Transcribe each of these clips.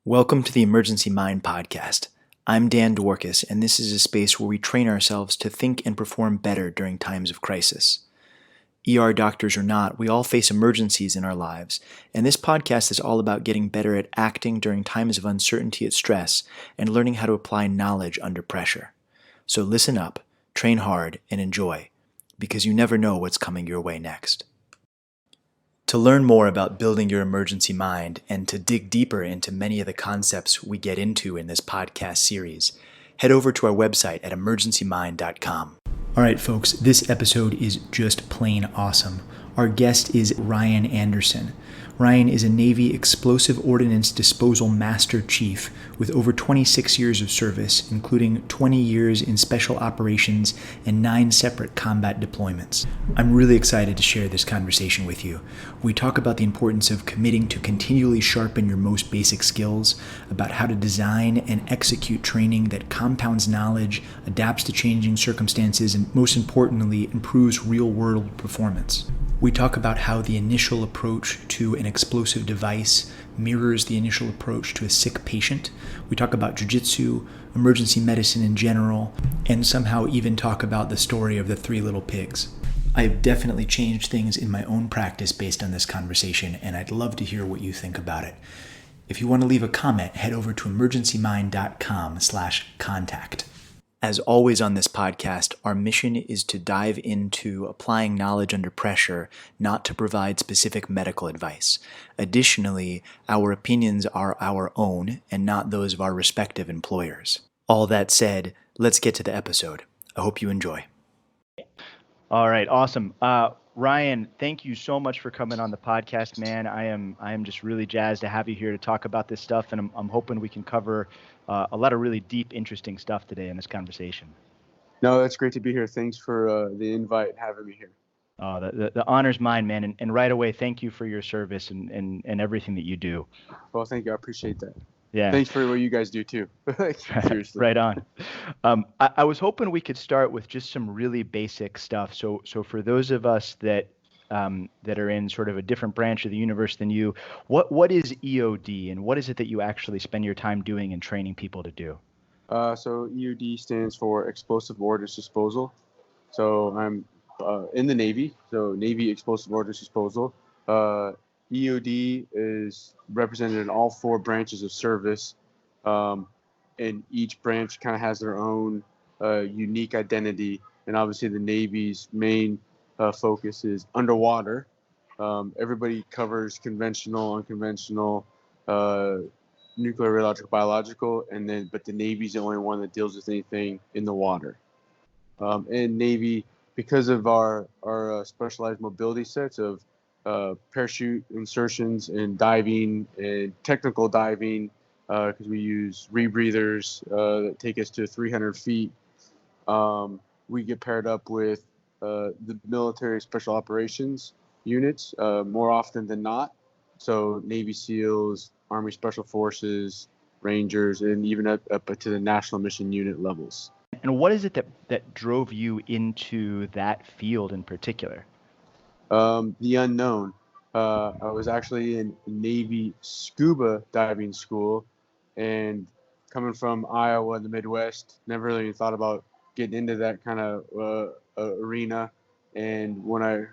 Welcome to the Emergency Mind Podcast. I'm Dan Dworkis, and this is a space where we train ourselves to think and perform better during times of crisis. ER doctors or not, we all face emergencies in our lives, and this podcast is all about getting better at acting during times of uncertainty and stress and learning how to apply knowledge under pressure. So listen up, train hard, and enjoy, because you never know what's coming your way next. To learn more about building your emergency mind and to dig deeper into many of the concepts we get into in this podcast series, head over to our website at emergencymind.com. All right, folks, this episode is just plain awesome. Our guest is Ryan Anderson. Ryan is a Navy Explosive Ordinance Disposal Master Chief with over 26 years of service, including 20 years in special operations and 9 separate combat deployments. I'm really excited to share this conversation with you. We talk about the importance of committing to continually sharpen your most basic skills, about how to design and execute training that compounds knowledge, adapts to changing circumstances, and most importantly, improves real-world performance. We talk about how the initial approach to an explosive device mirrors the initial approach to a sick patient. We talk about jiu-jitsu, emergency medicine in general, and somehow even talk about the story of the 3 little pigs. I have definitely changed things in my own practice based on this conversation, and I'd love to hear what you think about it. If you want to leave a comment, head over to emergencymind.com/contact. As always on this podcast, our mission is to dive into applying knowledge under pressure, not to provide specific medical advice. Additionally, our opinions are our own and not those of our respective employers. All that said, let's get to the episode. I hope you enjoy. All right, awesome. Ryan, thank you so much for coming on the podcast, man. I am just really jazzed to have you here to talk about this stuff, and I'm hoping we can cover a lot of really deep, interesting stuff today in this conversation. No, that's great to be here. Thanks for the invite, having me here. Oh, the honor's mine, man. And right away, thank you for your service and everything that you do. Well, thank you. I appreciate that. Yeah. Thanks for what you guys do too. Seriously. Right on. I was hoping we could start with just some really basic stuff. So for those of us that are in sort of a different branch of the universe than you, what is EOD and what is it that you actually spend your time doing and training people to do? So EOD stands for Explosive Ordinance Disposal. So I'm in the Navy, so Navy Explosive Ordinance Disposal. EOD is represented in all 4 branches of service, and each branch kind of has their own unique identity. And obviously the Navy's main focus is underwater. Everybody covers conventional, unconventional, nuclear, radiological, biological, but the Navy's the only one that deals with anything in the water. And Navy, because of our specialized mobility sets of parachute insertions and diving and technical diving, because we use rebreathers that take us to 300 feet, we get paired up with the military special operations units more often than not. So Navy SEALs, Army Special Forces, Rangers, and even up to the National Mission Unit levels. And what is it that drove you into that field in particular? The unknown. I was actually in Navy scuba diving school, and coming from Iowa in the Midwest, never really thought about getting into that kind of arena. And when I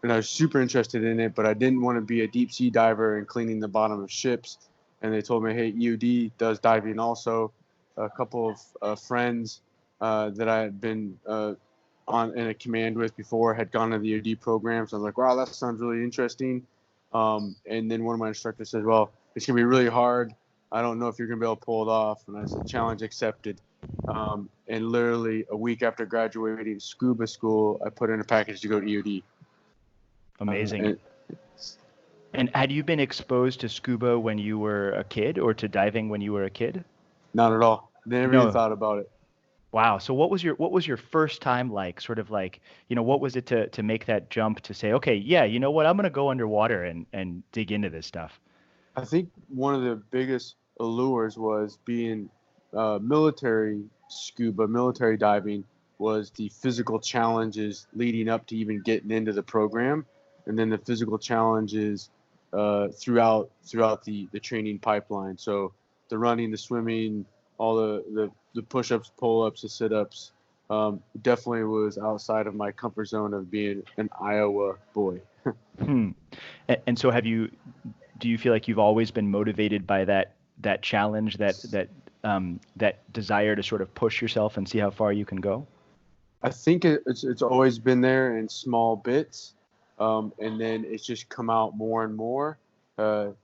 was super interested in it, but I didn't want to be a deep sea diver and cleaning the bottom of ships. And they told me, hey, EOD does diving also. A couple of friends that I had been in a command with before had gone to the EOD programs. I was like, wow, that sounds really interesting. And then one of my instructors said, well, it's going to be really hard. I don't know if you're going to be able to pull it off. And I said, challenge accepted. And literally a week after graduating scuba school, I put in a package to go to EOD. Amazing. And had you been exposed to scuba when you were a kid or to diving when you were a kid? Not at all. Never even thought about it. Wow. So what was your first time like? Sort of like, what was it to make that jump to say, okay, yeah, you know what, I'm going to go underwater and dig into this stuff? I think one of the biggest allures was being military scuba, military diving, was the physical challenges leading up to even getting into the program, and then the physical challenges throughout the training pipeline. So the running, the swimming, all the push-ups, pull-ups, the sit-ups. Definitely was outside of my comfort zone of being an Iowa boy. Hmm. And so do you feel like you've always been motivated by that challenge, that desire to sort of push yourself and see how far you can go? I think it's always been there in small bits, and then it's just come out more and more. So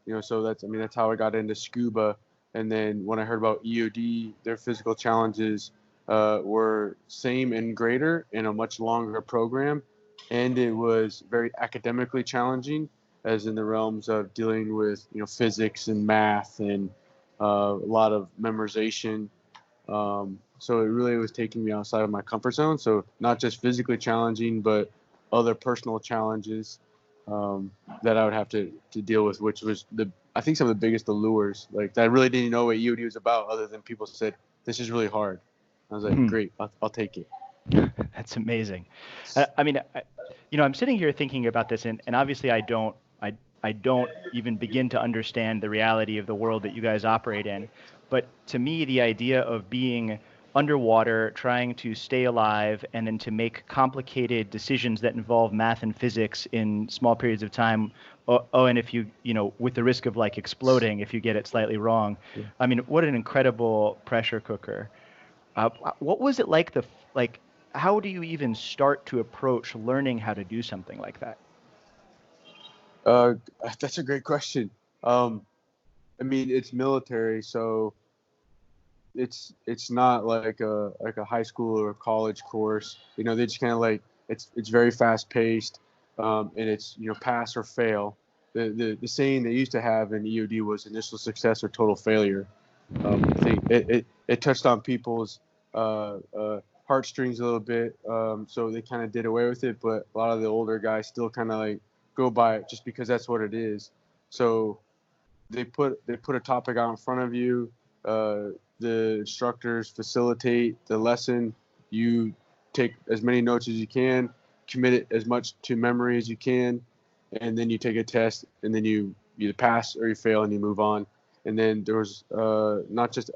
that's how I got into scuba. And then when I heard about EOD, their physical challenges were same and greater in a much longer program, and it was very academically challenging, as in the realms of dealing with physics and math and a lot of memorization. So it really was taking me outside of my comfort zone. So not just physically challenging, but other personal challenges that I would have to deal with, which was I think some of the biggest allures. Like I really didn't know what EOD was about, other than people said this is really hard. I was like, Hmm. great, I'll take it. That's amazing. I mean, I'm sitting here thinking about this, and obviously I don't even begin to understand the reality of the world that you guys operate in. But to me, the idea of being underwater, trying to stay alive, and then to make complicated decisions that involve math and physics in small periods of time. And if with the risk of like exploding if you get it slightly wrong. Yeah. I mean, what an incredible pressure cooker. What was it like how do you even start to approach learning how to do something like that? Uh, that's a great question. Um, I mean, it's military, so it's not like a high school or college course. They just kind of like it's very fast paced, and it's pass or fail. The saying they used to have in EOD was initial success or total failure. I think it touched on people's heartstrings a little bit, so they kind of did away with it. But a lot of the older guys still kind of like go by it just because that's what it is. So they put a topic out in front of you. The instructors facilitate the lesson. You take as many notes as you can, commit it as much to memory as you can, and then you take a test, and then you either pass or you fail, and you move on. And then there was not just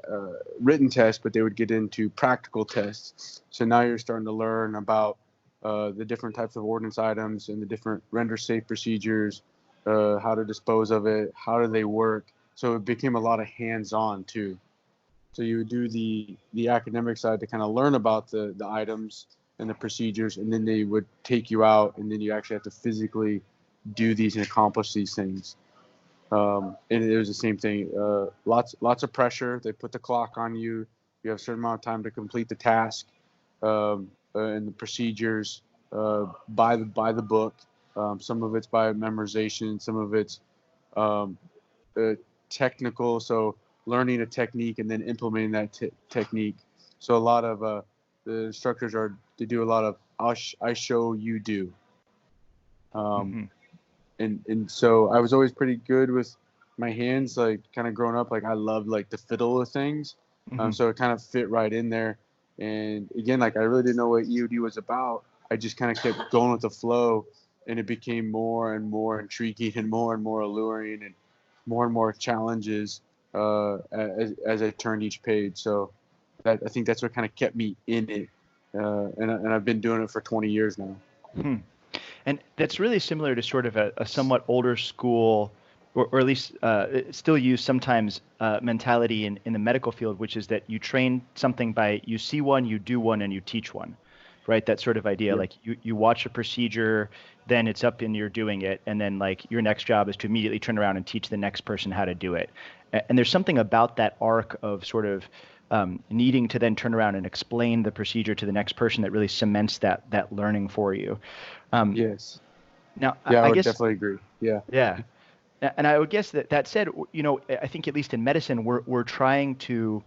written tests, but they would get into practical tests. So now you're starting to learn about the different types of ordnance items and the different render safe procedures, how to dispose of it, how do they work. So it became a lot of hands-on too. So you would do the academic side to kind of learn about the items and the procedures, and then they would take you out, and then you actually have to physically do these and accomplish these things. And it was the same thing. Lots of pressure. They put the clock on you. You have a certain amount of time to complete the task, and the procedures by the book. Some of it's by memorization. Some of it's um, technical. So learning a technique and then implementing that technique. So a lot of the instructors they do a lot of I show you do. Um, Hmm. and so I was always pretty good with my hands, like kind of growing up. Like I loved like the fiddle of things, Hmm. so it kind of fit right in there. And again, like I really didn't know what EOD was about. I just kind of kept going with the flow, and it became more and more intriguing and more alluring and more challenges as I turned each page. So I think that's what kind of kept me in it, and I've been doing it for 20 years now. Hmm. And that's really similar to sort of a somewhat older school, or at least still used sometimes, mentality in the medical field, which is that you train something by you see one, you do one, and you teach one, right? That sort of idea. Yeah. Like you watch a procedure, then it's up and you're doing it, and then like your next job is to immediately turn around and teach the next person how to do it. And there's something about that arc of sort of needing to then turn around and explain the procedure to the next person that really cements that learning for you. Um, Yes. now, Yeah, I I would guess, definitely agree. Yeah. yeah, and I would guess that said, I think at least in medicine, we're trying to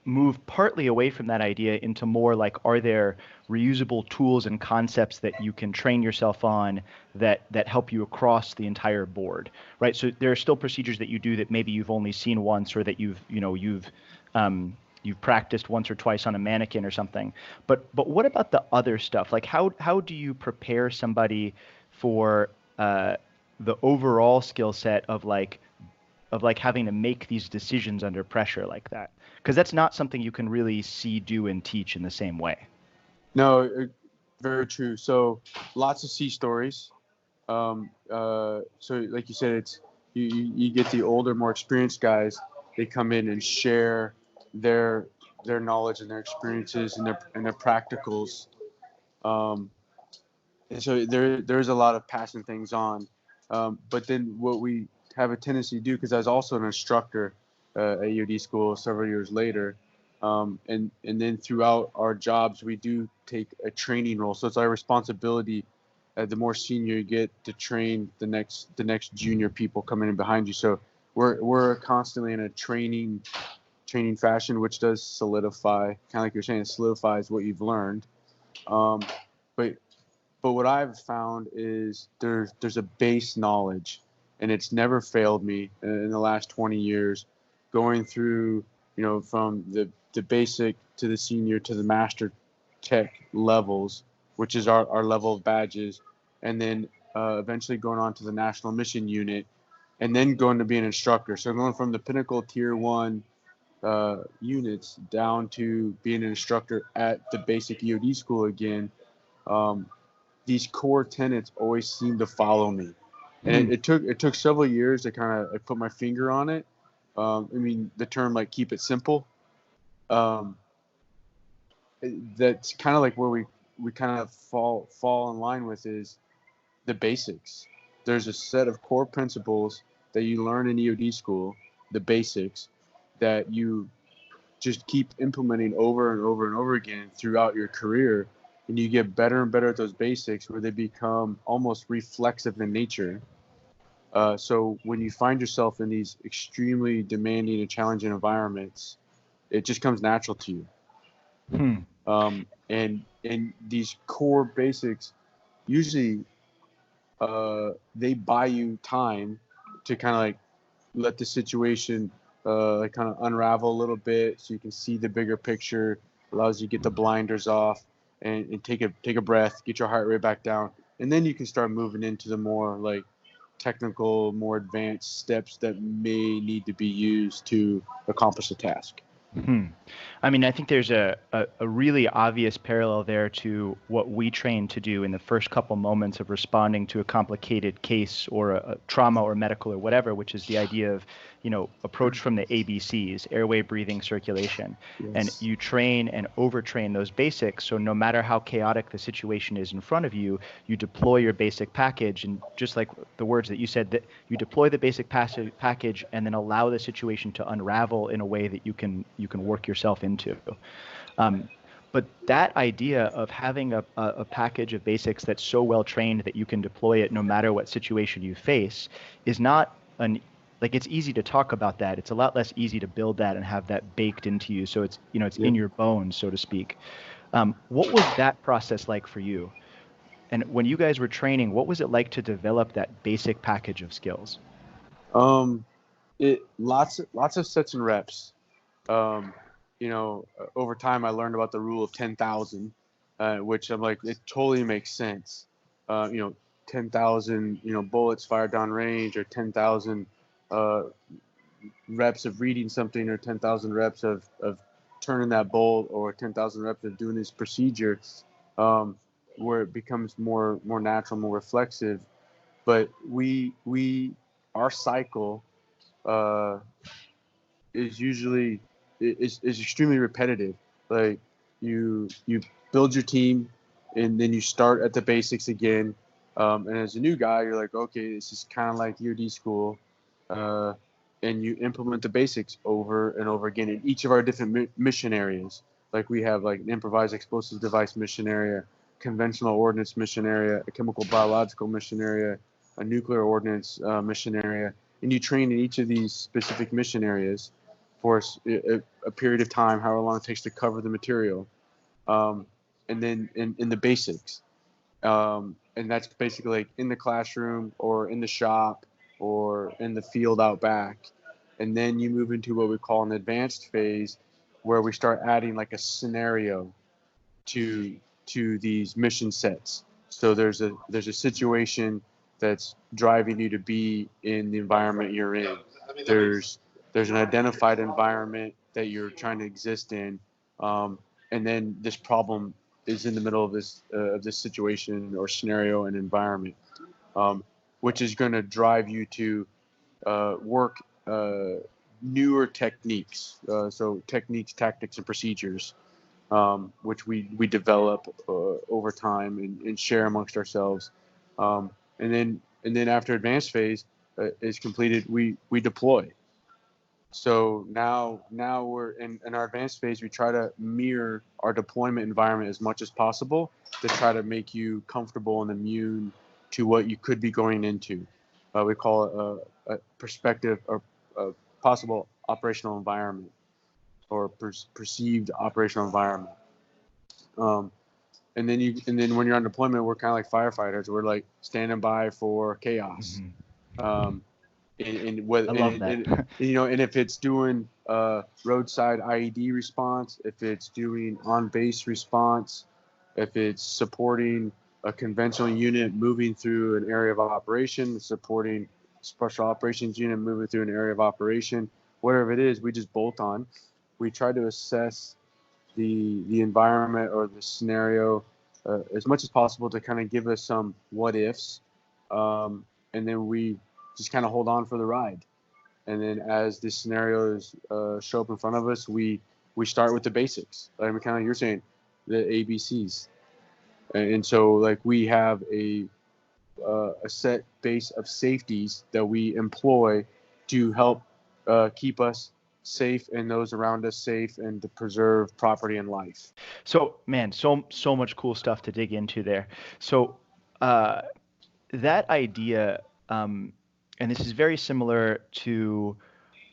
move partly away from that idea into more like, are there reusable tools and concepts that you can train yourself on that help you across the entire board, right? So there are still procedures that you do that maybe you've only seen once, or that you've practiced once or twice on a mannequin or something. But what about the other stuff? Like how do you prepare somebody for the overall skill set of like like having to make these decisions under pressure like that? Because that's not something you can really see, do, and teach in the same way. No, very true. So lots of sea stories. So like you said, it's you get the older, more experienced guys. They come in and share their knowledge and their experiences and their practicals. Um, and so there's a lot of passing things on. But then what we have a tendency to do, because I was also an instructor at EOD school several years later, and then throughout our jobs we do take a training role. So it's our responsibility, the more senior you get, to train the next junior people coming in behind you. So we're constantly in a training fashion, which does solidify, kind of like you're saying, it solidifies what you've learned. Um, but but what I've found is there's a base knowledge, and it's never failed me in the last 20 years, going through, from the basic to the senior to the master tech levels, which is our level of badges, and then eventually going on to the national mission unit, and then going to be an instructor. So going from the pinnacle tier 1 units down to being an instructor at the basic EOD school again. These core tenets always seem to follow me, and it took several years to kind of put my finger on it. I mean, the term like keep it simple. That's kind of like where we kind of fall in line with is the basics. There's a set of core principles that you learn in EOD school, the basics, that you just keep implementing over and over and over again throughout your career, and you get better and better at those basics where they become almost reflexive in nature. So when you find yourself in these extremely demanding and challenging environments, it just comes natural to you. And these core basics usually they buy you time to kind of like let the situation like kind of unravel a little bit, so you can see the bigger picture. Allows you to get the blinders off and take a breath, get your heart rate back down, and then you can start moving into the more like technical, more advanced steps that may need to be used to accomplish a task. I mean, I think there's a really obvious parallel there to what we train to do in the first couple moments of responding to a complicated case or a trauma or medical or whatever, which is the idea of, approach from the ABCs, airway, breathing, circulation. Yes. And you train and overtrain those basics. So no matter how chaotic the situation is in front of you, you deploy your basic package. And just like the words that you said, that you deploy the basic package and then allow the situation to unravel in a way that you can work yourself into. But that idea of having a package of basics that's so well trained that you can deploy it no matter what situation you face is not it's easy to talk about that. It's a lot less easy to build that and have that baked into you. So it's, it's in your bones, so to speak. What was that process like for you? And when you guys were training, what was it like to develop that basic package of skills? Lots of sets and reps. Over time I learned about the rule of 10,000, which I'm like, it totally makes sense. 10,000, bullets fired down range, or 10,000 reps of reading something, or 10,000 reps of turning that bolt, or 10,000 reps of doing this procedure, where it becomes more natural, more reflexive. But our cycle is usually is extremely repetitive. Like you build your team, and then you start at the basics again. And as a new guy, you're like, okay, this is kind of like EOD school, and you implement the basics over and over again in each of our different mission areas. Like we have like an improvised explosive device mission area, conventional ordnance mission area, a chemical biological mission area, a nuclear ordnance mission area, and you train in each of these specific mission areas for a period of time, however long it takes to cover the material, and then in the basics. And that's basically like in the classroom or in the shop or in the field out back. And then you move into what we call an advanced phase, where we start adding like a scenario to these mission sets. So there's a situation that's driving you to be in the environment you're in. there's an identified environment that you're trying to exist in, and then this problem is in the middle of this situation or scenario and environment, which is going to drive you to work newer techniques, so techniques, tactics, and procedures, which we develop over time and share amongst ourselves, and then after advanced phase is completed, we deploy. So now we're in our advanced phase. We try to mirror our deployment environment as much as possible to try to make you comfortable and immune to what you could be going into. We call it a perspective or a possible operational environment or perceived operational environment. And then when you're on deployment, we're kind of like firefighters. We're like standing by for chaos. Mm-hmm. And whether, I love that. and if it's doing roadside IED response, if it's doing on-base response, if it's supporting a conventional unit moving through an area of operation, supporting special operations unit moving through an area of operation, whatever it is, we just bolt on. We try to assess the environment or the scenario as much as possible to kind of give us some what ifs, and then we just kind of hold on for the ride. And then as the scenarios show up in front of us, we start with the basics. Like kind of you're saying, the ABCs. And so like we have a set base of safeties that we employ to help keep us safe and those around us safe and to preserve property and life. So, man, so much cool stuff to dig into there. So, that idea, and this is very similar to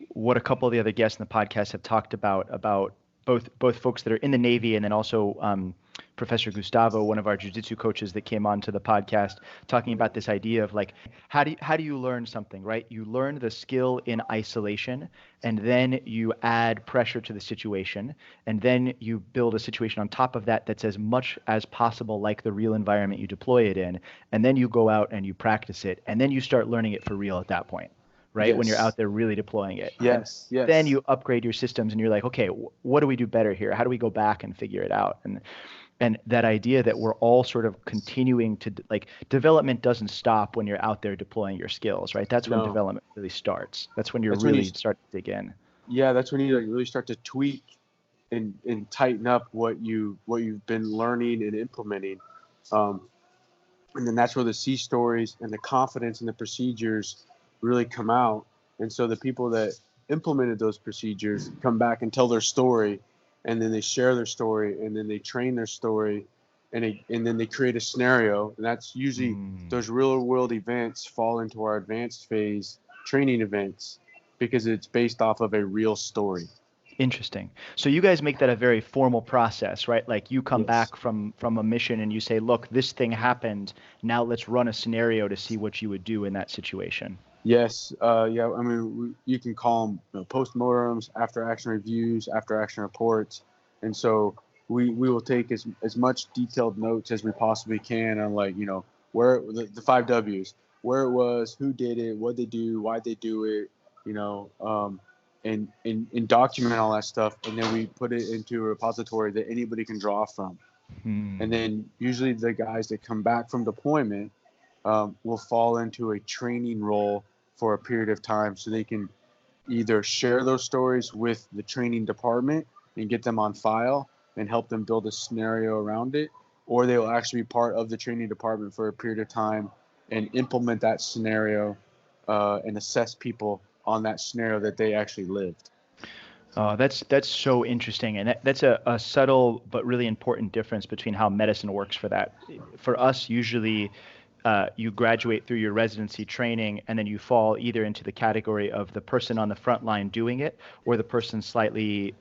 what a couple of the other guests in the podcast have talked about both folks that are in the Navy and then also Professor Gustavo, one of our jiu-jitsu coaches that came on to the podcast, talking about this idea of like, how do you learn something, right? You learn the skill in isolation, and then you add pressure to the situation, and then you build a situation on top of that that's as much as possible like the real environment you deploy it in, and then you go out and you practice it, and then you start learning it for real at that point. Right? Yes. When you're out there really deploying it. Yes. And then you upgrade your systems and you're like, okay, what do we do better here? How do we go back and figure it out? And that idea that we're all sort of continuing to, like, development doesn't stop when you're out there deploying your skills, right? That's when development really starts. That's when that's when you start to dig in. Yeah, that's when you like really start to tweak and tighten up what you've been learning and implementing. And then that's where the C stories and the confidence in the procedures really come out. And so the people that implemented those procedures come back and tell their story, and then they share their story, and then they train their story, and then they create a scenario. And that's usually those real world events fall into our advanced phase training events because it's based off of a real story. Interesting. So you guys make that a very formal process, right? Like you come back from a mission and you say, look, this thing happened. Now let's run a scenario to see what you would do in that situation. Yes. Yeah. I mean, you can call them postmortems, after action reviews, after action reports. And so we will take as much detailed notes as we possibly can on where the 5 W's, where it was, who did it, what they do, why they do it, and document all that stuff. And then we put it into a repository that anybody can draw from. And then usually the guys that come back from deployment will fall into a training role for a period of time, so they can either share those stories with the training department and get them on file and help them build a scenario around it, or they will actually be part of the training department for a period of time and implement that scenario and assess people on that scenario that they actually lived. That's so interesting, and that's a subtle but really important difference between how medicine works for that. For us, usually you graduate through your residency training, and then you fall either into the category of the person on the front line doing it, or the person slightly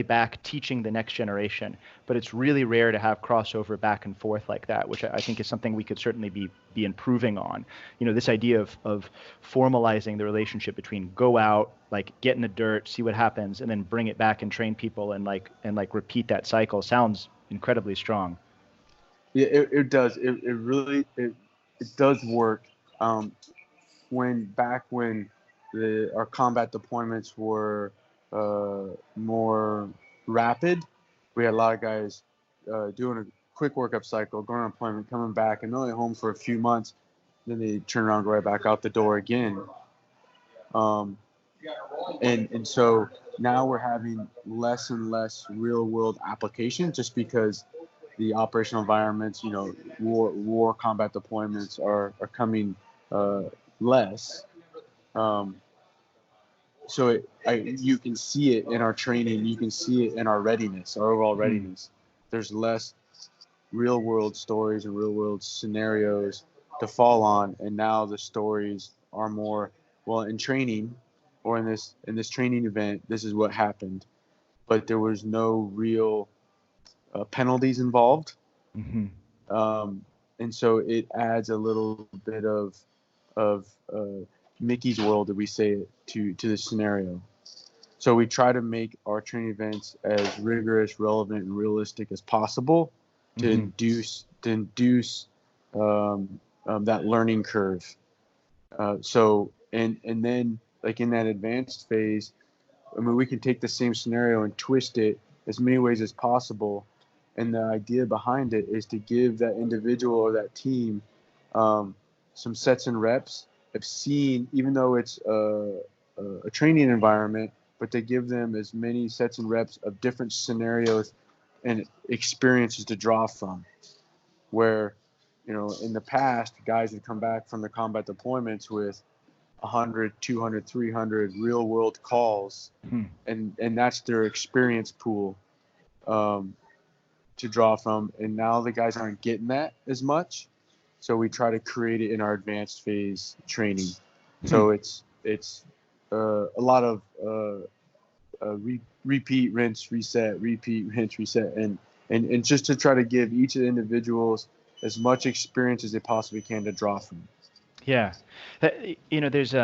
back teaching the next generation. But it's really rare to have crossover back and forth like that, which I think is something we could certainly be improving on. This idea of formalizing the relationship between go out, like get in the dirt, see what happens, and then bring it back and train people and repeat that cycle sounds incredibly strong. Yeah, it does. It really does work. When our combat deployments were more rapid. We had a lot of guys doing a quick workup cycle, going on deployment, coming back, and only home for a few months. Then they turn around, go right back out the door again. And so now we're having less and less real world application just because the operational environments, war combat deployments are coming less. So you can see it in our training, you can see it in our readiness, our overall readiness. There's less real world stories and real world scenarios to fall on, and now the stories are more, well, in training or in this training event, this is what happened, but there was no real penalties involved. And so it adds a little bit of Mickey's world, that we say it, to the scenario. So we try to make our training events as rigorous, relevant, and realistic as possible to induce that learning curve. So then, like, in that advanced phase, I mean, we can take the same scenario and twist it as many ways as possible. And the idea behind it is to give that individual or that team some sets and reps of seeing, even though it's a training environment, but to give them as many sets and reps of different scenarios and experiences to draw from. Where, in the past, guys would come back from the combat deployments with 100, 200, 300 real world calls, and that's their experience pool to draw from. And now the guys aren't getting that as much, so we try to create it in our advanced phase training. So it's a lot of repeat, rinse, reset, repeat, rinse, reset, and just to try to give each of the individuals as much experience as they possibly can to draw from. Yeah. There's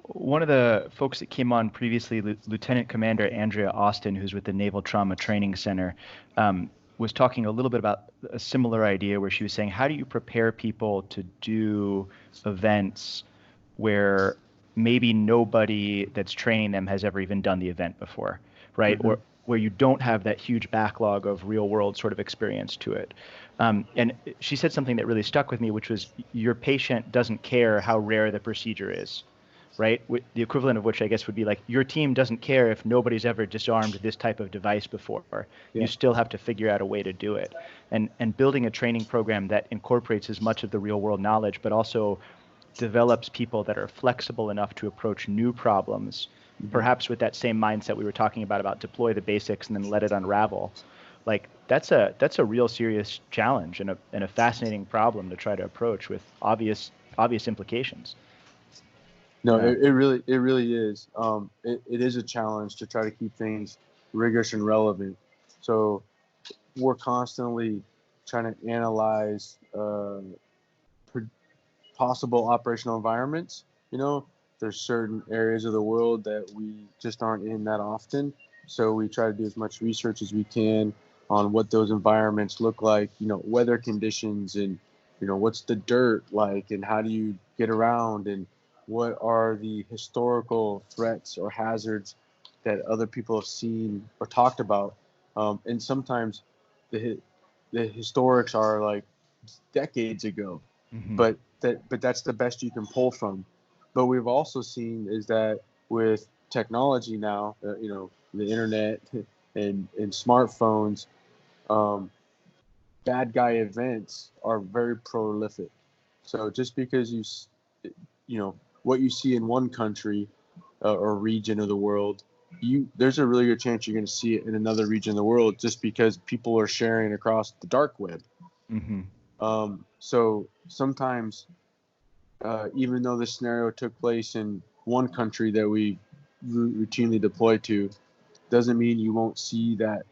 one of the folks that came on previously, Lieutenant Commander Andrea Austin, who's with the Naval Trauma Training Center, was talking a little bit about a similar idea, where she was saying, how do you prepare people to do events where maybe nobody that's training them has ever even done the event before, right? Or where you don't have that huge backlog of real world sort of experience to it. And she said something that really stuck with me, which was, your patient doesn't care how rare the procedure is, right? The equivalent of which, I guess, would be like, your team doesn't care if nobody's ever disarmed this type of device before. Yeah. You still have to figure out a way to do it. And building a training program that incorporates as much of the real world knowledge, but also develops people that are flexible enough to approach new problems, perhaps with that same mindset we were talking about deploy the basics and then let it unravel. Like, that's a real serious challenge and a fascinating problem to try to approach with obvious implications. No, it really is. It is a challenge to try to keep things rigorous and relevant. So we're constantly trying to analyze possible operational environments. There's certain areas of the world that we just aren't in that often. So we try to do as much research as we can on what those environments look like, weather conditions, and, what's the dirt like, and how do you get around, and what are the historical threats or hazards that other people have seen or talked about. And sometimes the historics are like decades ago, but that's the best you can pull from. But we've also seen is that with technology now, the internet and smartphones, bad guy events are very prolific. So just because what you see in one country or region of the world, there's a really good chance you're going to see it in another region of the world, just because people are sharing across the dark web. So sometimes, even though the scenario took place in one country that we routinely deploy to, doesn't mean you won't see that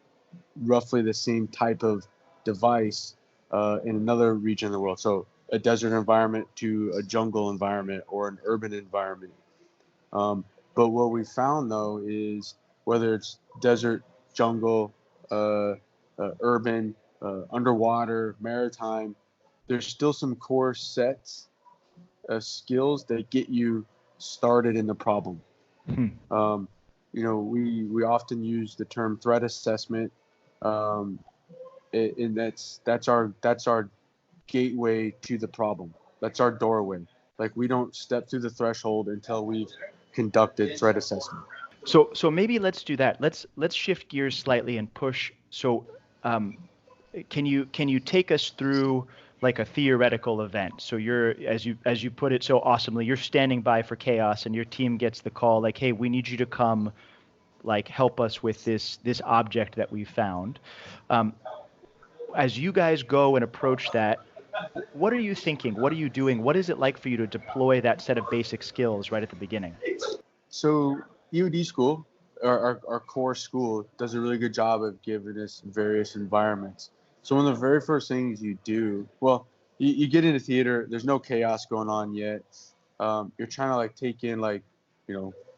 roughly the same type of device in another region of the world. So a desert environment to a jungle environment or an urban environment. But what we found, though, is whether it's desert, jungle, urban, underwater, maritime, there's still some core sets of skills that get you started in the problem. Hmm. We often use the term threat assessment, and that's our gateway to the problem. That's our doorway. Like, we don't step through the threshold until we've conducted threat assessment. So maybe let's do that. Let's shift gears slightly and push. So um, can you take us through like a theoretical event? So you're, as you put it so awesomely, you're standing by for chaos, and your team gets the call like, hey, we need you to come, like, help us with this object that we found. Um, as you guys go and approach that, what are you thinking? What are you doing? What is it like for you to deploy that set of basic skills right at the beginning? So EOD school, our core school, does a really good job of giving us various environments. So one of the very first things you do, well, you get into theater. There's no chaos going on yet. You're trying to like take in like,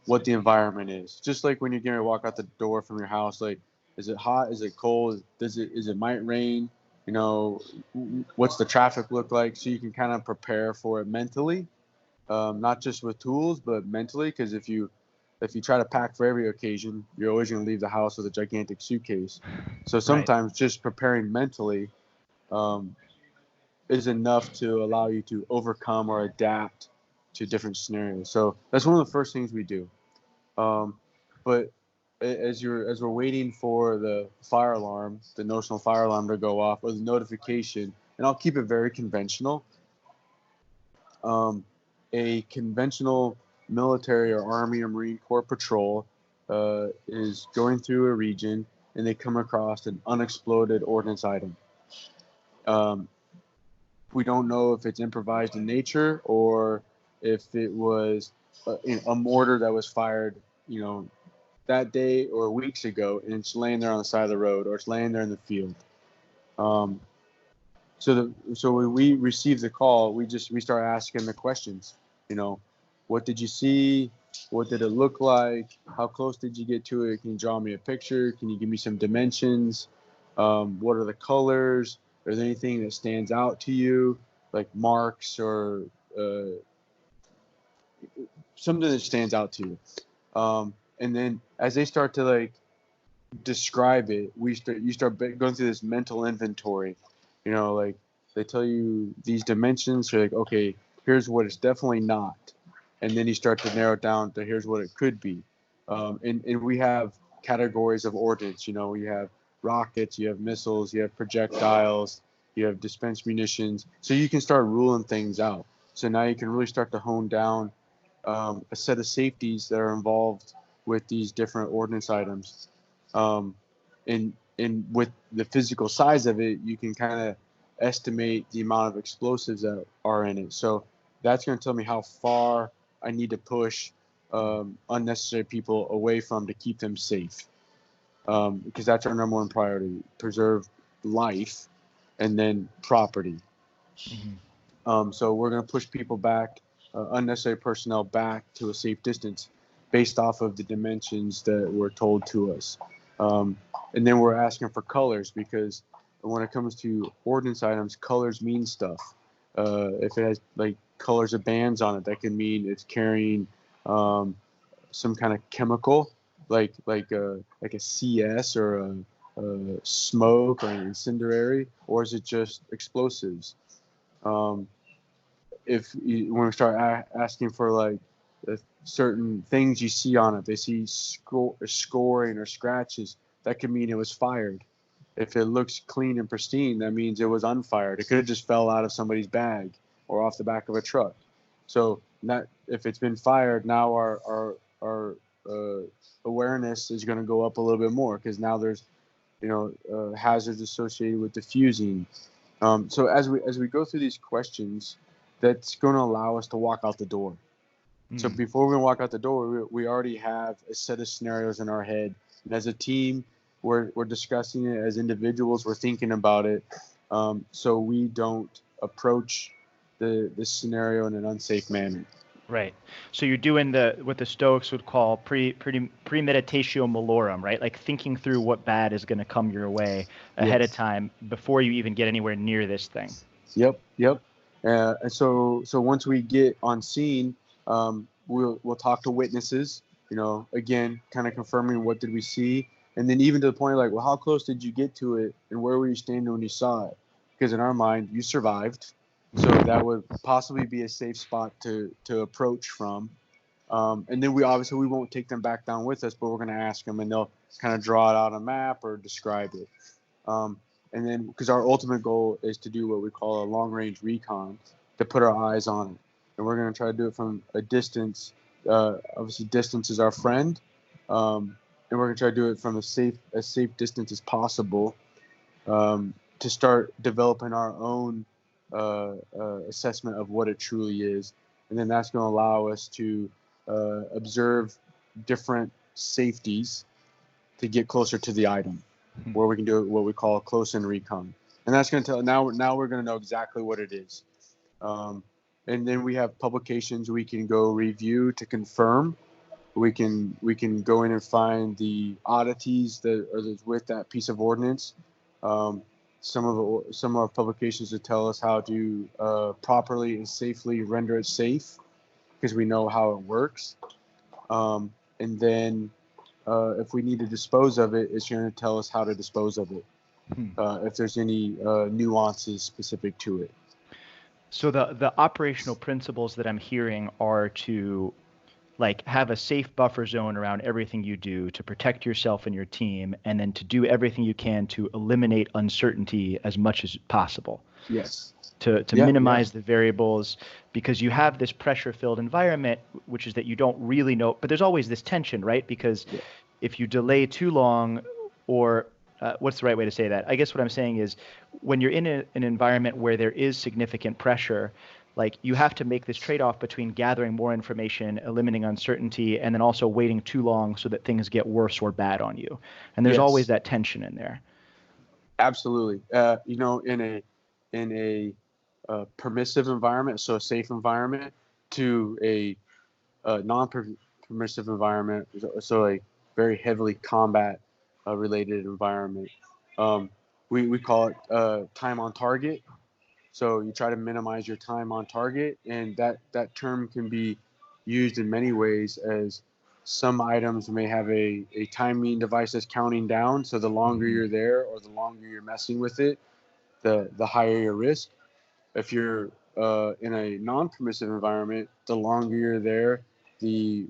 what the environment is. Just like when you're getting ready to walk out the door from your house, like, is it hot? Is it cold? Is it might rain? What's the traffic look like? So you can kind of prepare for it mentally, not just with tools, but mentally. Because if you try to pack for every occasion, you're always going to leave the house with a gigantic suitcase. So Right. sometimes just preparing mentally um, is enough to allow you to overcome or adapt to different scenarios. So that's one of the first things we do. But as we're waiting for the fire alarm, the notional fire alarm to go off, or the notification, and I'll keep it very conventional. A conventional military or Army or Marine Corps patrol is going through a region, and they come across an unexploded ordnance item. Um, we don't know if it's improvised in nature or if it was a mortar that was fired, that day or weeks ago, and it's laying there on the side of the road, or it's laying there in the field. Um, so when we receive the call, we start asking the questions. What did you see? What did it look like? How close did you get to it? Can you draw me a picture? Can you give me some dimensions? What are the colors? Is there anything that stands out to you, like marks or something that stands out to you? And then as they start to like describe it, you start going through this mental inventory. Like, they tell you these dimensions. So you're like, okay, here's what it's definitely not, and then you start to narrow it down to here's what it could be. And we have categories of ordnance. You have rockets, you have missiles, you have projectiles, you have dispensed munitions. So you can start ruling things out. So now you can really start to hone down a set of safeties that are involved with these different ordnance items. And with the physical size of it, you can kind of estimate the amount of explosives that are in it. So that's going to tell me how far I need to push unnecessary people away from to keep them safe. Because that's our number one priority: preserve life and then property. Mm-hmm. So we're going to push people back, unnecessary personnel back to a safe distance based off of the dimensions that were told to us. And then we're asking for colors, because when it comes to ordnance items, colors mean stuff. If it has like colors of bands on it, that can mean it's carrying some kind of chemical, like a CS or a smoke or an incendiary, or is it just explosives? When we start asking for like certain things you see on it, they see scoring or scratches, that could mean it was fired. If it looks clean and pristine, that means it was unfired. It could have just fell out of somebody's bag or off the back of a truck. So if it's been fired, now our awareness is going to go up a little bit more, because now there's hazards associated with diffusing. So as we go through these questions, that's going to allow us to walk out the door. So before we walk out the door, we already have a set of scenarios in our head, and as a team, we're discussing it. As individuals, we're thinking about it, so we don't approach the scenario in an unsafe manner. Right. So you're doing what the Stoics would call premeditatio malorum, right? Like thinking through what bad is going to come your way ahead of time before you even get anywhere near this thing. Yep. And so once we get on scene, we'll talk to witnesses, again, kind of confirming what did we see. And then even to the point like, well, how close did you get to it and where were you standing when you saw it? Because in our mind, you survived. So that would possibly be a safe spot to approach from. And then we won't take them back down with us, but we're going to ask them and they'll kind of draw it out on a map or describe it. And then because our ultimate goal is to do what we call a long range recon, to put our eyes on it. And we're going to try to do it from a distance. Obviously, distance is our friend. And we're going to try to do it from as safe distance as possible, to start developing our own assessment of what it truly is. And then that's going to allow us to observe different safeties to get closer to the item, where we can do what we call close-in recon. And that's going to tell, now we're going to know exactly what it is. And then we have publications we can go review to confirm. We can go in and find the oddities that are with that piece of ordnance. Some of our publications that tell us how to properly and safely render it safe, because we know how it works. And then if we need to dispose of it, it's going to tell us how to dispose of it, if there's any nuances specific to it. So the operational principles that I'm hearing are to have a safe buffer zone around everything you do to protect yourself and your team, and then to do everything you can to eliminate uncertainty as much as possible. Yes. To minimize the variables, because you have this pressure-filled environment, which is that you don't really know, but there's always this tension, right? Because if you delay too long, or what's the right way to say that? I guess what I'm saying is, when you're in an environment where there is significant pressure, you have to make this trade-off between gathering more information, eliminating uncertainty, and then also waiting too long so that things get worse or bad on you. And there's always that tension in there. Absolutely. In a permissive environment, so a safe environment, to a non-permissive environment, so a very heavily combat related environment. We call it time on target. So you try to minimize your time on target, and that term can be used in many ways, as some items may have a timing device that's counting down. So the longer you're there or the longer you're messing with it, the higher your risk. If you're in a non-permissive environment, the longer you're there, the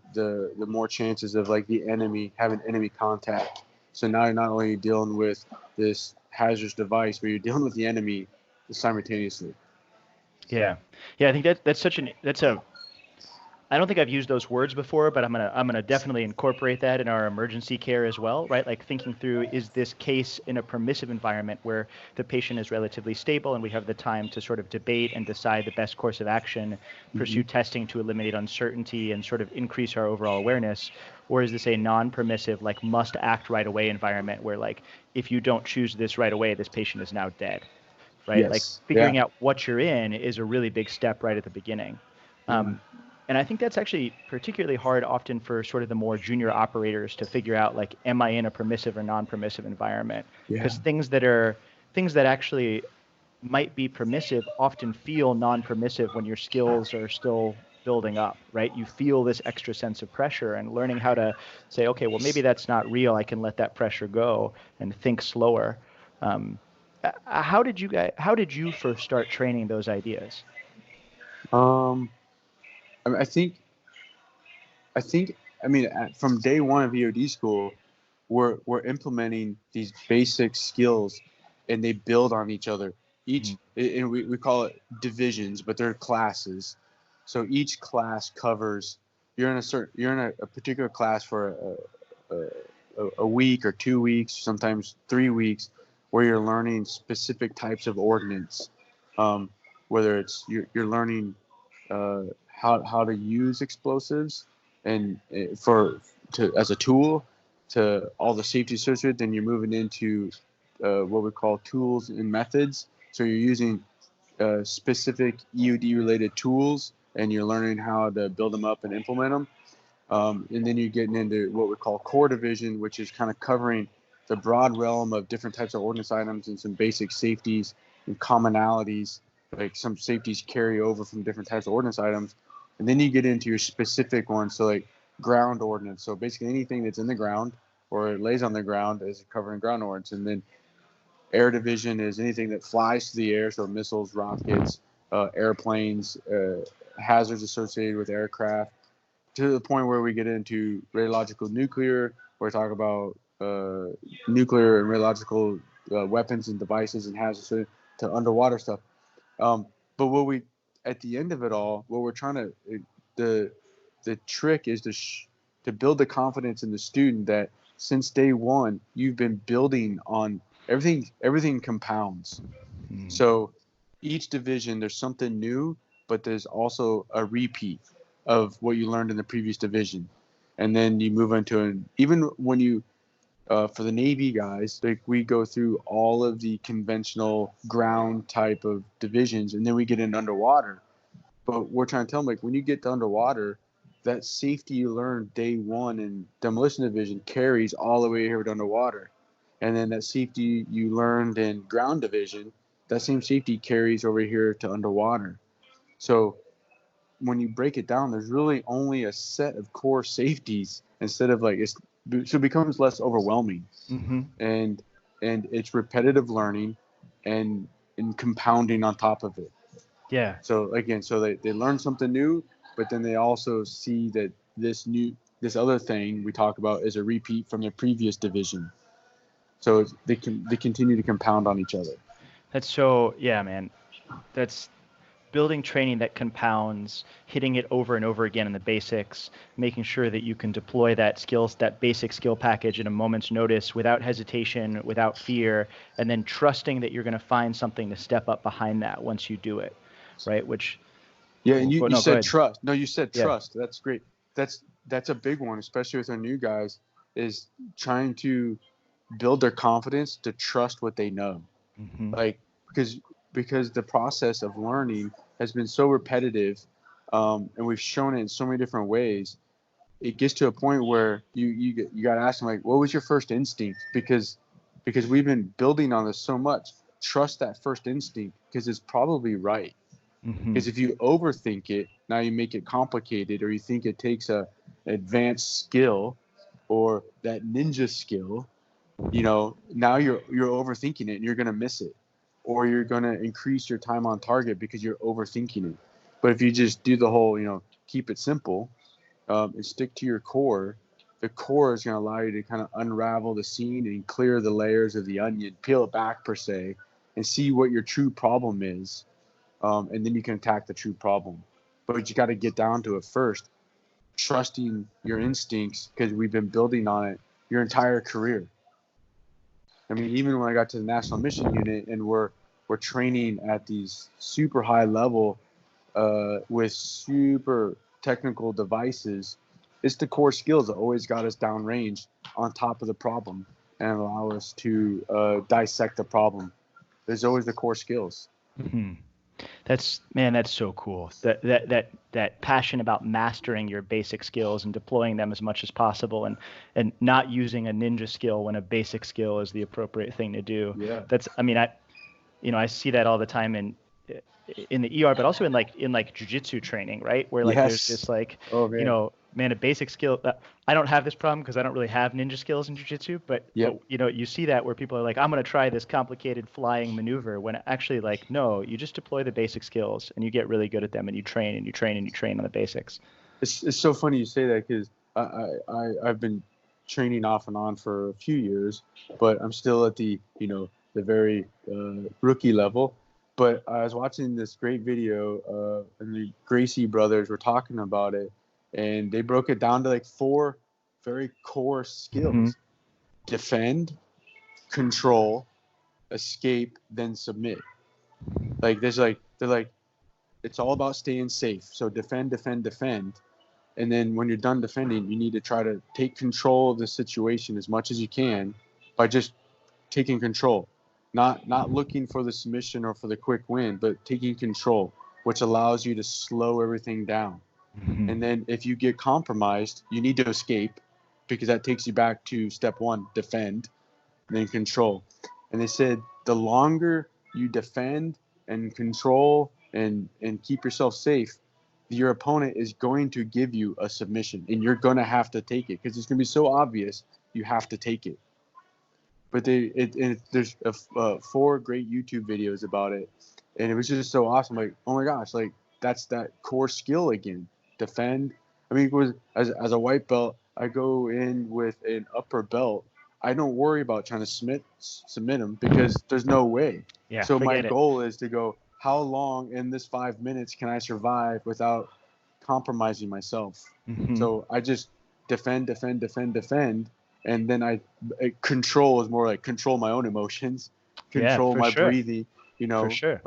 more chances of having enemy contact. So now you're not only dealing with this hazardous device, but you're dealing with the enemy simultaneously. Yeah. I think I don't think I've used those words before, but I'm gonna definitely incorporate that in our emergency care as well, right? Thinking through, is this case in a permissive environment where the patient is relatively stable and we have the time to sort of debate and decide the best course of action, pursue testing to eliminate uncertainty and sort of increase our overall awareness? Or is this a non-permissive, must act right away environment where if you don't choose this right away, this patient is now dead, right? Yes. Figuring out what you're in is a really big step right at the beginning. And I think that's actually particularly hard often for sort of the more junior operators to figure out, am I in a permissive or non-permissive environment? Because things that actually might be permissive often feel non-permissive when your skills are still building up, right? You feel this extra sense of pressure, and learning how to say, okay, well, maybe that's not real. I can let that pressure go and think slower. How did you first start training those ideas? I think, from day one of EOD school, we're implementing these basic skills, and they build on each other. And we call it divisions, but they're classes. So each class covers, you're in a particular class for a week or 2 weeks, sometimes 3 weeks, where you're learning specific types of ordnance. Whether it's you're learning how to use explosives and as a tool, to all the safety associated. Then you're moving into what we call tools and methods. So you're using specific EOD related tools, and you're learning how to build them up and implement them. And then you're getting into what we call core division, which is kind of covering the broad realm of different types of ordnance items and some basic safeties and commonalities. Some safeties carry over from different types of ordnance items. And then you get into your specific ones. So like ground ordnance. So basically anything that's in the ground or it lays on the ground is covering ground ordnance. And then air division is anything that flies through the air. So missiles, rockets, airplanes, hazards associated with aircraft, to the point where we get into radiological nuclear, where we talk about nuclear and radiological weapons and devices and hazards to underwater stuff. But what we, at the end of it all, what we're trying to, the trick is to build the confidence in the student that since day one, you've been building on everything compounds. So each division, there's something new, but there's also a repeat of what you learned in the previous division. And then you move into even when you, for the Navy guys, like we go through all of the conventional ground type of divisions, and then we get into underwater. But we're trying to tell them, like, when you get to underwater, that safety you learned day one in demolition division carries all the way here to underwater. And then that safety you learned in ground division, that same safety carries over here to underwater. So when you break it down, there's really only a set of core safeties instead of like so it becomes less overwhelming. And it's repetitive learning and compounding on top of it. Yeah. So again, so they learn something new, but then they also see that this other thing we talk about is a repeat from the previous division. So they continue to compound on each other. That's so, yeah, man. That's building training that compounds, hitting it over and over again in the basics, making sure that you can deploy that basic skill package at a moment's notice without hesitation, without fear, and then trusting that you're going to find something to step up behind that once you do it, right? Which, yeah, and you said ahead. trust. No, you said Yeah. trust. That's great. That's a big one, especially with our new guys, is trying to build their confidence to trust what they know. Like because the process of learning has been so repetitive, and we've shown it in so many different ways. It gets to a point where you got to ask them, like, what was your first instinct? Because we've been building on this so much. Trust that first instinct because it's probably right. Because if you overthink it, now you make it complicated, or you think it takes a advanced skill or that ninja skill, now you're overthinking it and you're going to miss it, or you're going to increase your time on target because you're overthinking it. But if you just do the whole, keep it simple, and stick to your core, the core is going to allow you to kind of unravel the scene and clear the layers of the onion, peel it back per se, and see what your true problem is. And then you can attack the true problem. But you got to get down to it first, trusting your instincts, because we've been building on it your entire career. I mean, even when I got to the National Mission Unit and we're training at these super high level with super technical devices, it's the core skills that always got us downrange on top of the problem and allow us to dissect the problem. There's always the core skills. That's so cool. That passion about mastering your basic skills and deploying them as much as possible, and not using a ninja skill when a basic skill is the appropriate thing to do. Yeah. I see that all the time in the ER, but also in jiu-jitsu training, right? Where there's this a basic skill. I don't have this problem because I don't really have ninja skills in jiu-jitsu, but you see that where people are like, I'm going to try this complicated flying maneuver, when actually no, you just deploy the basic skills and you get really good at them, and you train and you train and you train on the basics. It's so funny you say that, because I've been training off and on for a few years, but I'm still at the very rookie level. But I was watching this great video, and the Gracie brothers were talking about it, and they broke it down to 4 very core skills: defend, control, escape, then submit. It's all about staying safe. So defend, defend, defend. And then when you're done defending, you need to try to take control of the situation as much as you can by just taking control. Not looking for the submission or for the quick win, but taking control, which allows you to slow everything down. And then if you get compromised, you need to escape, because that takes you back to step 1, defend, and then control. And they said the longer you defend and control and keep yourself safe, your opponent is going to give you a submission, and you're going to have to take it because it's going to be so obvious you have to take it. But there's 4 great YouTube videos about it, and it was just so awesome. Like, oh my gosh, like that's that core skill again. Defend. I mean, it was as a white belt, I go in with an upper belt. I don't worry about trying to submit them because there's no way. Yeah, So my forget it. goal is to go, how long in this 5 minutes can I survive without compromising myself? Mhm. So I just defend, and then control is more like control my own emotions, Yeah, control for my sure. breathing, For sure.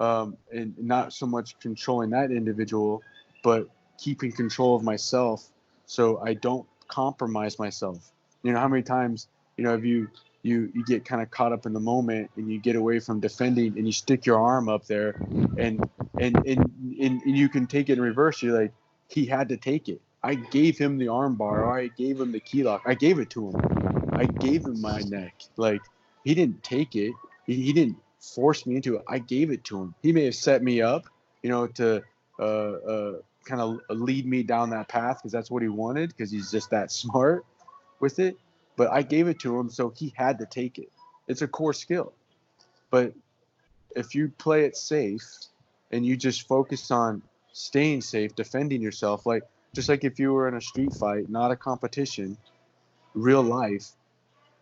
and not so much controlling that individual, but keeping control of myself so I don't compromise myself. You know, how many times, if you get kind of caught up in the moment and you get away from defending and you stick your arm up there and and you can take it in reverse. You're like, he had to take it. I gave him the arm bar, or I gave him the key lock. I gave it to him. I gave him my neck. Like, he didn't take it. He didn't force me into it. I gave it to him. He may have set me up, to kind of lead me down that path because that's what he wanted, because he's just that smart with it. But I gave it to him, so he had to take it. It's a core skill. But if you play it safe and you just focus on staying safe, defending yourself, like just like if you were in a street fight, not a competition, real life,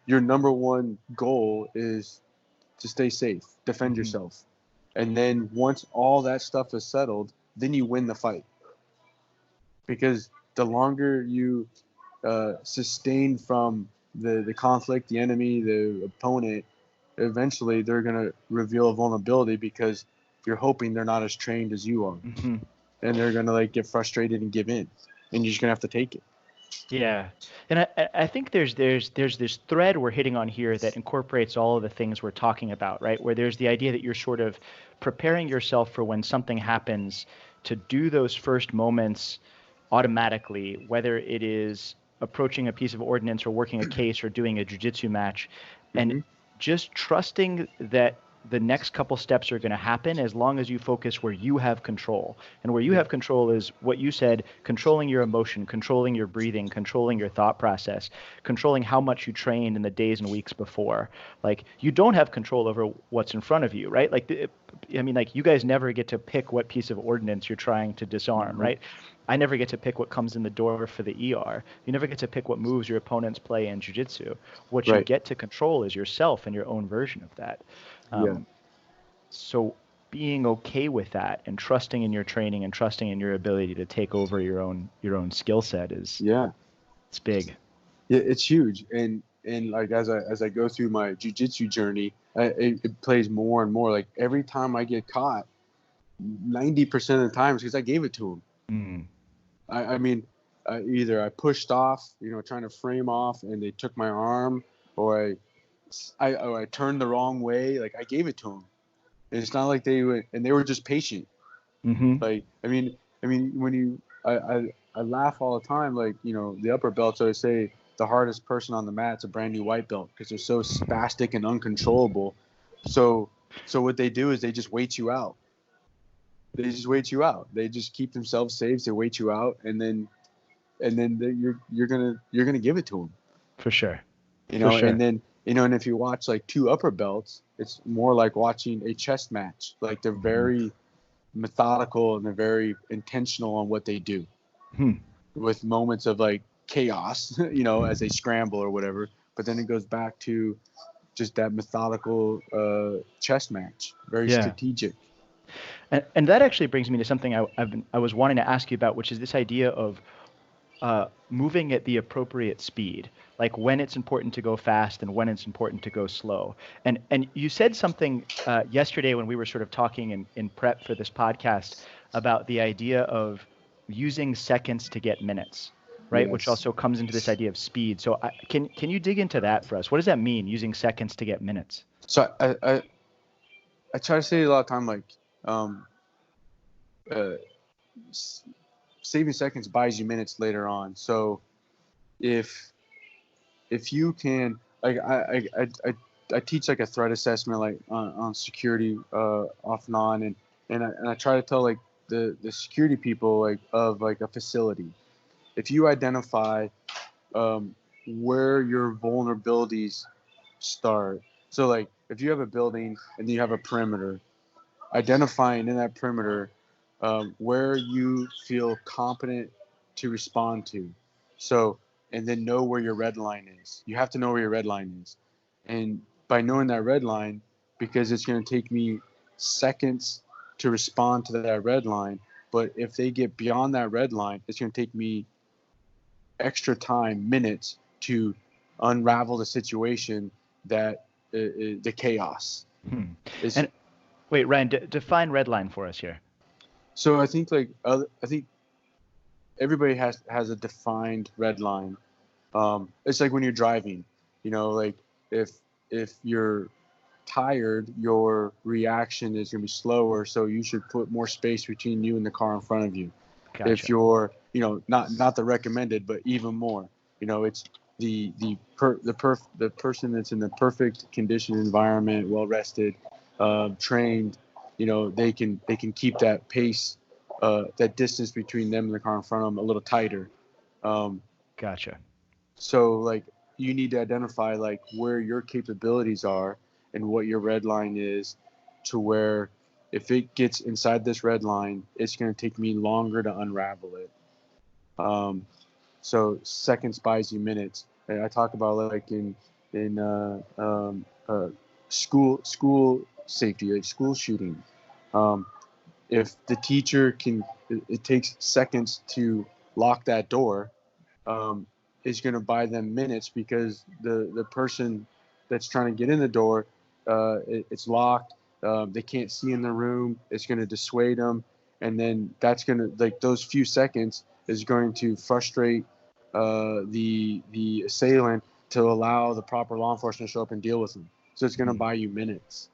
your number one goal is to stay safe, defend Mhm. yourself. And then once all that stuff is settled, then you win the fight. Because the longer you sustain from the conflict, the enemy, the opponent, eventually they're going to reveal a vulnerability because you're hoping they're not as trained as you are. Mhm. And they're going to like get frustrated and give in. And you're just going to have to take it. Yeah, and I think there's this thread we're hitting on here that incorporates all of the things we're talking about, right? Where there's the idea that you're sort of preparing yourself for when something happens to do those first moments automatically, whether it is approaching a piece of ordnance or working a case or doing a jiu-jitsu match, and Mm-hmm. just trusting that the next couple steps are going to happen as long as you focus where you have control. And where you Yeah. have control is what you said, controlling your emotion, controlling your breathing, controlling your thought process, controlling how much you trained in the days and weeks before. Like, you don't have control over what's in front of you, right? Like, I mean, like, you guys never get to pick what piece of ordnance you're trying to disarm, Nope. right? I never get to pick what comes in the door for the ER. You never get to pick what moves your opponents play in jiu-jitsu. What you Right. get to control is yourself and your own version of that. Yeah. So being okay with that and trusting in your training and trusting in your ability to take over your own skill set Yeah. it's big. Yeah. It's huge. And like as I go through my jujitsu journey, it plays more and more. Like every time I get caught, 90% of the times because I gave it to him. Mm. I mean, either I pushed off, trying to frame off, and they took my arm, or I turned the wrong way. Like I gave it to them. And it's not like they were just patient. Mm-hmm. Like I mean, when I laugh all the time. Like the upper belts always say the hardest person on the mat's a brand new white belt because they're so spastic and uncontrollable. So what they do is they just wait you out. They just wait you out. They just keep themselves safe. They wait you out, and then you're gonna give it to them, For sure. For sure. and then and if you watch like 2 upper belts, it's more like watching a chess match. Like they're very methodical and they're very intentional on what they do, Hmm. with moments of like chaos, as they scramble or whatever. But then it goes back to just that methodical chess match, very Yeah. strategic. And that actually brings me to something I was wanting to ask you about, which is this idea of moving at the appropriate speed, like when it's important to go fast and when it's important to go slow. And you said something yesterday when we were sort of talking in prep for this podcast about the idea of using seconds to get minutes, right? Which Yes. also comes into this idea of speed. So can you dig into that for us? What does that mean, using seconds to get minutes? So I try to say a lot of time, like um, uh, saving seconds buys you minutes later on. So if you can, like I teach like a threat assessment, like on security off and on, and I try to tell like the security people of a facility. If you identify where your vulnerabilities start, so like if you have a building and you have a perimeter, identifying in that perimeter where you feel competent to respond to. So, and then know where your red line is. You have to know where your red line is. And by knowing that red line, because it's going to take me seconds to respond to that red line, but if they get beyond that red line, it's going to take me extra time, minutes, to unravel the situation, that the chaos. And wait, Ryan, define red line for us here. So I think everybody has a defined red line. It's like when you're driving, like if you're tired, your reaction is going to be slower, so you should put more space between you and the car in front of you. Gotcha. If you're, not the recommended, but even more, it's the person that's in the perfect conditioned environment, well rested, trained, they can keep that pace, that distance between them and the car in front of them a little tighter. Gotcha. So like you need to identify like where your capabilities are and what your red line is, to where if it gets inside this red line, it's going to take me longer to unravel it. So seconds buys you minutes. And I talk about like in school safety, like school shooting. If the teacher it takes seconds to lock that door, is going to buy them minutes, because the person that's trying to get in the door, it's locked. They can't see in the room. It's going to dissuade them. And then that's going to, like, those few seconds is going to frustrate the assailant to allow the proper law enforcement to show up and deal with them. So it's going to buy you minutes.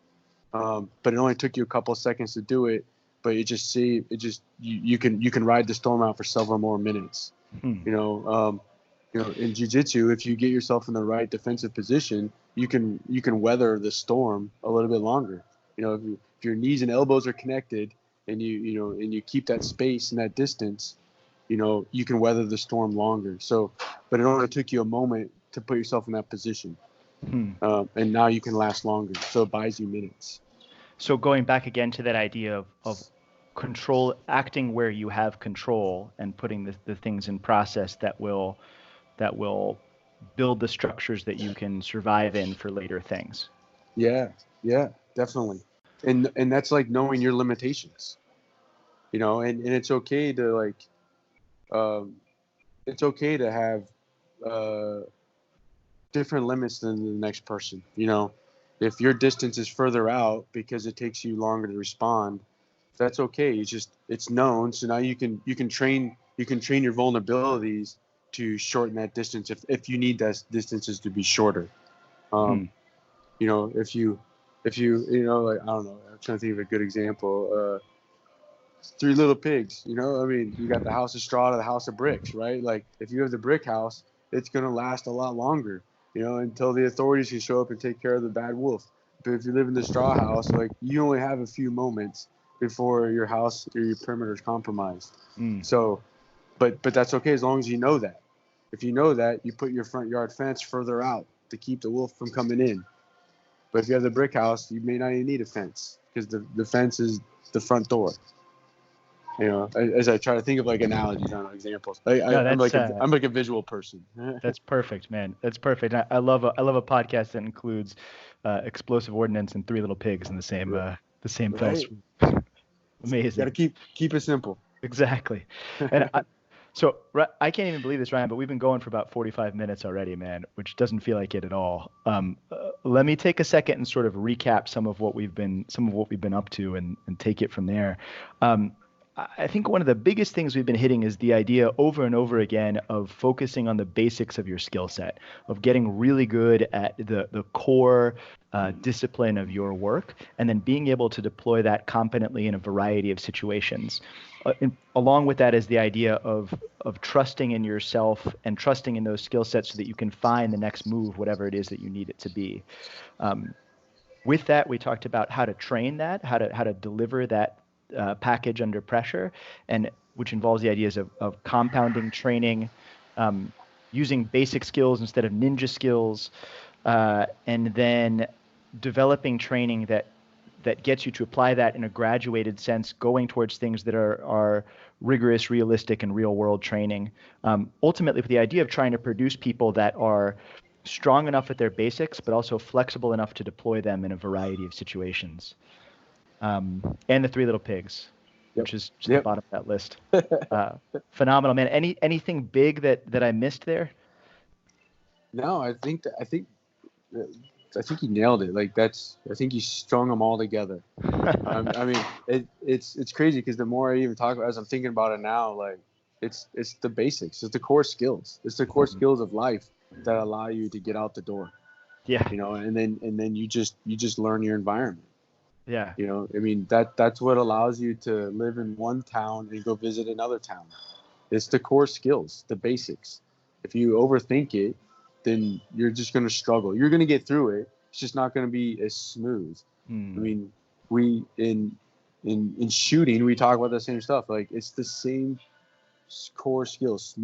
But it only took you a couple of seconds to do it. But you can ride the storm out for several more minutes. In jiu-jitsu, if you get yourself in the right defensive position, you can weather the storm a little bit longer. If your knees and elbows are connected, and you keep that space and that distance, you can weather the storm longer. So, but it only took you a moment to put yourself in that position, and now you can last longer. So it buys you minutes. So going back again to that idea of control, acting where you have control, and putting the things in process that will build the structures that you can survive in for later things. Yeah, definitely. And that's like knowing your limitations, and it's okay to have different limits than the next person. If your distance is further out because it takes you longer to respond, that's okay. It's known. So now you can train your vulnerabilities to shorten that distance if you need that distances to be shorter. If you like, I don't know, I'm trying to think of a good example. Three Little Pigs, you got the house of straw to the house of bricks, right? Like if you have the brick house, it's going to last a lot longer, until the authorities can show up and take care of the bad wolf. But if you live in the straw house, like you only have a few moments before your house or your perimeter is compromised. So, but that's okay as long as you know that. If you know that, you put your front yard fence further out to keep the wolf from coming in. But if you have the brick house, you may not even need a fence, because the fence is the front door. As I try to think of like analogies, on examples. I'm like a visual person. That's perfect, man. That's perfect. I love a podcast that includes explosive ordnance and Three Little Pigs in the same fence. Amazing. Got to keep it simple. Exactly. And so I can't even believe this, Ryan, but we've been going for about 45 minutes already, man, which doesn't feel like it at all. Let me take a second and sort of recap some of what we've been up to, and take it from there. I think one of the biggest things we've been hitting is the idea over and over again of focusing on the basics of your skill set, of getting really good at the core discipline of your work, and then being able to deploy that competently in a variety of situations. Along with that is the idea of trusting in yourself and trusting in those skill sets so that you can find the next move, whatever it is that you need it to be. With that, we talked about how to train that, how to deliver that package under pressure, and which involves the ideas of compounding training, using basic skills instead of ninja skills, and then developing training that gets you to apply that in a graduated sense, going towards things that are rigorous, realistic, and real world training. Ultimately, with the idea of trying to produce people that are strong enough at their basics, but also flexible enough to deploy them in a variety of situations. And the Three Little Pigs, which is just the bottom of that list. Phenomenal, man. Anything big that I missed there? No, I think you nailed it. Like I think you strung them all together. I mean, it's crazy because the more I even talk about, as I'm thinking about it now, like it's the basics, it's the core skills, it's the core skills of life that allow you to get out the door. Yeah. And then you just learn your environment. Yeah. I mean, that's what allows you to live in one town and go visit another town. It's the core skills, the basics. If you overthink it, then you're just going to struggle. You're going to get through it. It's just not going to be as smooth. I mean, we in shooting, we talk about the same stuff. Like it's the same core skills,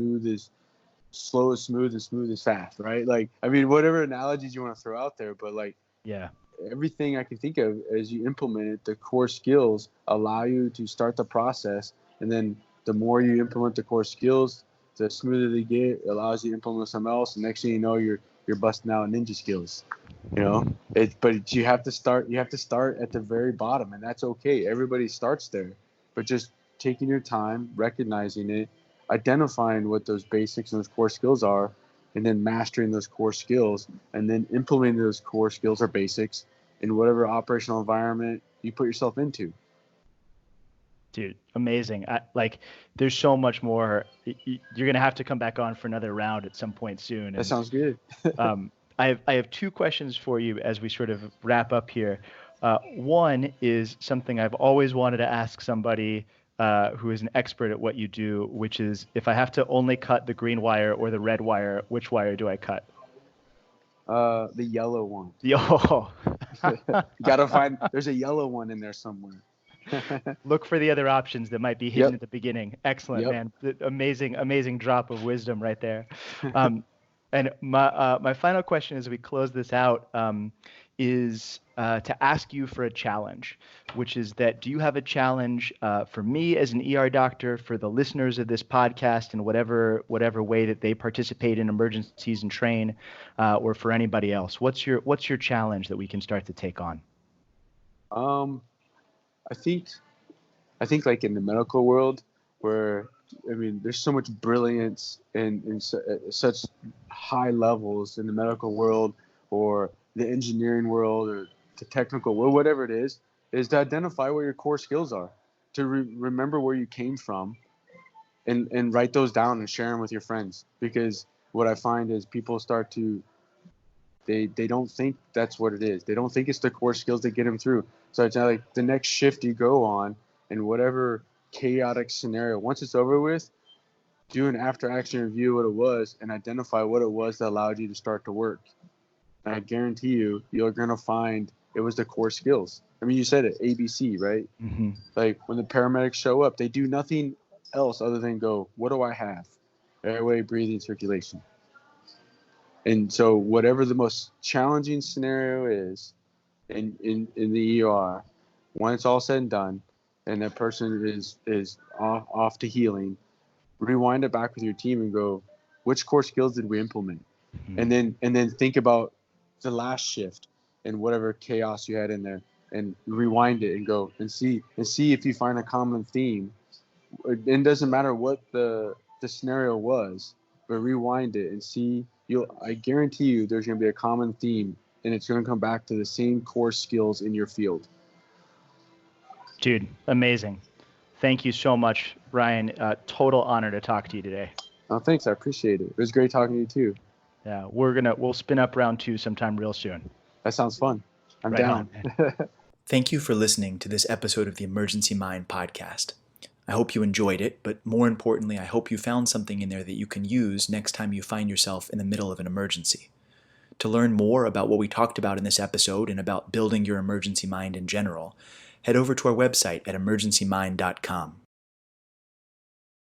slow as smooth and smooth as fast, right? Like, I mean, whatever analogies you want to throw out there, but like, yeah, everything I can think of as you implement it, the core skills allow you to start the process. And then the more you implement the core skills, the smoother they get. It allows you to implement something else. And next thing you know, you're busting out ninja skills. But you have to start at the very bottom, and that's okay. Everybody starts there, but just taking your time, recognizing it, identifying what those basics and those core skills are, and then mastering those core skills, and then implementing those core skills or basics in whatever operational environment you put yourself into. Dude, amazing. There's so much more. You're going to have to come back on for another round at some point soon. That sounds good. I have two questions for you as we sort of wrap up here. One is something I've always wanted to ask somebody who is an expert at what you do, which is, if I have to only cut the green wire or the red wire, which wire do I cut? The yellow one. You gotta find, there's a yellow one in there somewhere. Look for the other options that might be hidden at the beginning. Excellent, man. Amazing drop of wisdom right there. And my final question as we close this out is to ask you for a challenge, which is that, do you have a challenge for me as an ER doctor, for the listeners of this podcast in whatever way that they participate in emergencies and train, or for anybody else? What's your challenge that we can start to take on? I think like in the medical world, where, I mean, there's so much brilliance in such high levels in the medical world, or the engineering world, or the technical world, whatever it is to identify what your core skills are, to remember where you came from, and write those down and share them with your friends. Because what I find is people start to, they don't think that's what it is. They don't think it's the core skills that get them through. So it's like the next shift you go on, in whatever chaotic scenario, once it's over with, do an after action review of what it was and identify what it was that allowed you to start to work. And I guarantee you're going to find it was the core skills. I mean, you said it, ABC, right? Mm-hmm. Like when the paramedics show up, they do nothing else other than go, what do I have? Airway, breathing, circulation. And so whatever the most challenging scenario is in the ER, when it's all said and done, and that person is off to healing, rewind it back with your team and go, which core skills did we implement? Mm-hmm. And then think about the last shift and whatever chaos you had in there, and rewind it and go and see if you find a common theme. It doesn't matter what the scenario was, but rewind it and see. I guarantee you there's going to be a common theme, and it's going to come back to the same core skills in your field. Dude, amazing. Thank you so much, Brian. Total honor to talk to you today. Oh, thanks. I appreciate it. It was great talking to you too. Yeah, we'll spin up round 2 sometime real soon. That sounds fun. I'm right down. Thank you for listening to this episode of the Emergency Mind podcast. I hope you enjoyed it, but more importantly, I hope you found something in there that you can use next time you find yourself in the middle of an emergency. To learn more about what we talked about in this episode and about building your emergency mind in general, head over to our website at emergencymind.com.